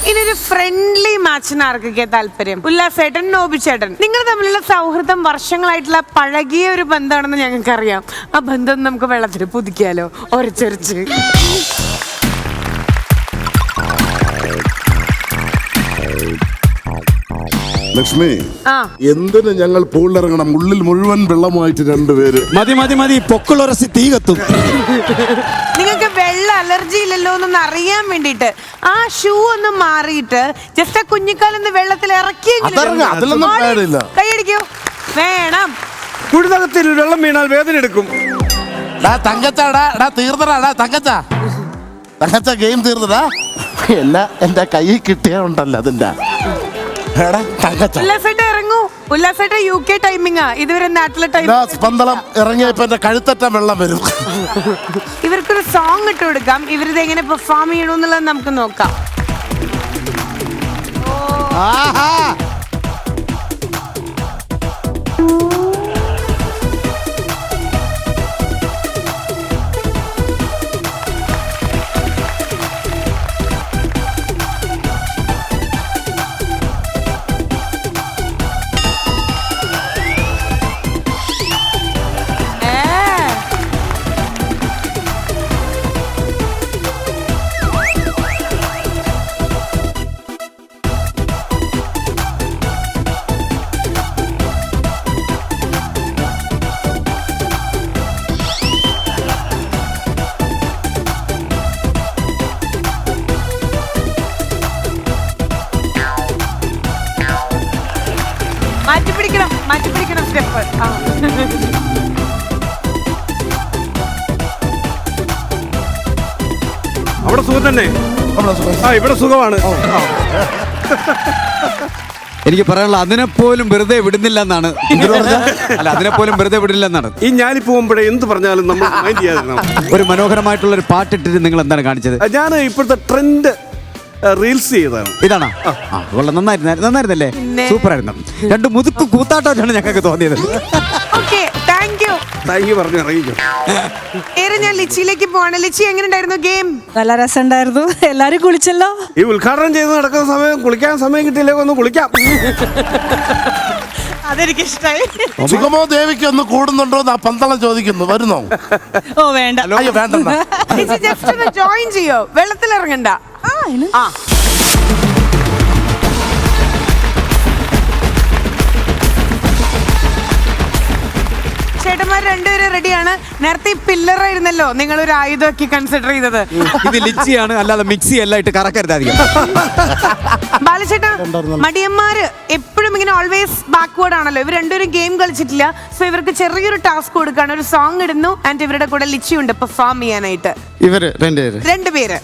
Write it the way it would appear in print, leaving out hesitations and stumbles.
ഇതൊരു ഫ്രണ്ട്ലി മാച്ചിന് ആർക്കൊക്കെ താല്പര്യം? ഉല്ലാസേട്ടൻ, നോബിച്ചേട്ടൻ, നിങ്ങൾ തമ്മിലുള്ള സൗഹൃദം വർഷങ്ങളായിട്ടുള്ള പഴകിയ ഒരു ബന്ധമാണെന്ന് ഞങ്ങൾക്കറിയാം. ആ ബന്ധം നമുക്ക് വെള്ളത്തിൽ പുതുക്കിയാലോ? ഒരച്ചൊരിച്ച് ലക്ഷ്മി, എന്തിന് ഞങ്ങൾ പൂളിലിറങ്ങണം? ഉള്ളിൽ മുഴുവൻ വെള്ളമായിട്ട് രണ്ടുപേര്. മതി മതി മതി, പൊക്കളുറസി തീ കത്തും. നിങ്ങൾക്ക് വെള്ള അലർജി ഇല്ലല്ലോ എന്നൊന്ന് അറിയാൻ വേണ്ടിട്ട് ആ ഷൂ ഒന്ന് മാറിയിട്ട് ജസ്റ്റ് ആ കുഞ്ഞിക്കാലൊന്ന് വെള്ളത്തിൽ ഇറക്കിയെങ്കിലും കൈയടിക്കോ വേണം. കുടിനകത്തിൽ വെള്ളം വീണാൽ വേദന എടുക്കും. തീർന്നടാ തങ്കച്ച, ഗെയിം തീർന്നടാ. എല്ലാം എന്റെ കൈ കിട്ടിയുണ്ടല്ലോ അതിന്റെ. ഉല്ലാസേട്ട ഇറങ്ങൂ. ഉല്ലാസേട്ട UK ടൈമിംഗാ, ഇതുവരെ നാട്ടിലെ ടൈം. സ്പന്ദനം ഇറങ്ങിയപ്പോ എന്റെ കഴുത്തറ്റ വെള്ളം വരും. ഇവർക്കൊരു സോങ് ഇട്ട് കൊടുക്കാം. ഇവരിത് എങ്ങനെ പെർഫോം ചെയ്യണമെന്നുള്ളത് നമുക്ക് നോക്കാം. മാറ്റിപ്പിടിക്കണം സ്റ്റെപ്പ്. അവിടെ സുഖം തന്നെ. ഇവിടെ സുഖമാണ്. എനിക്ക് പറയാനുള്ള അതിനെപ്പോലും വെറുതെ വിടുന്നില്ല എന്നാണ്. അല്ല, അതിനെപ്പോലും വെറുതെ വിടില്ല എന്നാണ്. ഈ ഞാലി പോകുമ്പോഴേ എന്ത് പറഞ്ഞാലും നമ്മൾ മൈൻഡ് ചെയ്യാതിരുന്നു. ഒരു മനോഹരമായിട്ടുള്ള ഒരു പാട്ടിട്ടിട്ട് നിങ്ങൾ എന്താണ് കാണിച്ചത്? ഞാൻ ഇപ്പോഴത്തെ ട്രെൻഡ് റീൽസ് ചെയ്തതാണ്. ഇതാണോ? നന്നായിരുന്നല്ലേ? സൂപ്പർ ആയിരുന്നു. രണ്ട് മുതുക്ക് കൂത്താട്ടമാണ് ഞങ്ങൾക്ക് തോന്നിയത്. താങ്ക് യു പറഞ്ഞു ഇറങ്ങിക്കോ. ഞാൻ ലിച്ചിയിലേക്ക് പോവാണ്. ലിച്ചി, എങ്ങനെ ഉണ്ടായിരുന്നു ഗെയിം? നല്ല രസമുണ്ടായിരുന്നു. എല്ലാരും കുളിച്ചല്ലോ. ഈ ഉദ്ഘാടനം ചെയ്ത് നടക്കുന്ന സമയം കുളിക്കാൻ സമയം കിട്ടിയില്ലെങ്കിൽ ഒന്ന് കുളിക്കാം. അതെനിക്ക് ഇഷ്ടമായി. സുഗമോ ദേവിക്ക് ഒന്ന് കൂടുന്നുണ്ടോ എന്ന് ആ പന്തളം ചോദിക്കുന്നു. വരുന്നോ? ഓ വേണ്ട. അയ്യോ വേണ്ട. ജസ്റ്റ് ഒന്ന് ജോയിൻ ചെയ്യോ, വെള്ളത്തിൽ ഇറങ്ങണ്ട. ചേട്ടന്മാർ രണ്ടുപേരും റെഡിയാണ്. നേരത്തെ പില്ലർ ആയിരുന്നല്ലോ നിങ്ങൾ ഒരു ആയുധമാക്കി കൺസിഡർ ചെയ്തത്. ഇത് ലിച്ചിയാണ്, അല്ലാതെ മിക്സി എല്ലാം ഇട്ട് കറക്കരുത് അധികം. ബാലചേട്ടാ, മടിയന്മാര് എപ്പോഴും ഇങ്ങനെ ഓൾവേസ് ബാക്ക്വേർഡ് ആണല്ലോ. ഇവർ രണ്ടുപേരും ഗെയിം കളിച്ചിട്ടില്ല. സോ ഇവർക്ക് ചെറിയൊരു ടാസ്ക് കൊടുക്കാണ്. ഒരു സോങ് ഇടുന്നു ആൻഡ് ഇവരുടെ കൂടെ ലിച്ചി ഉണ്ട് പെർഫോം ചെയ്യാനായിട്ട്. ഇവര് രണ്ടുപേര്.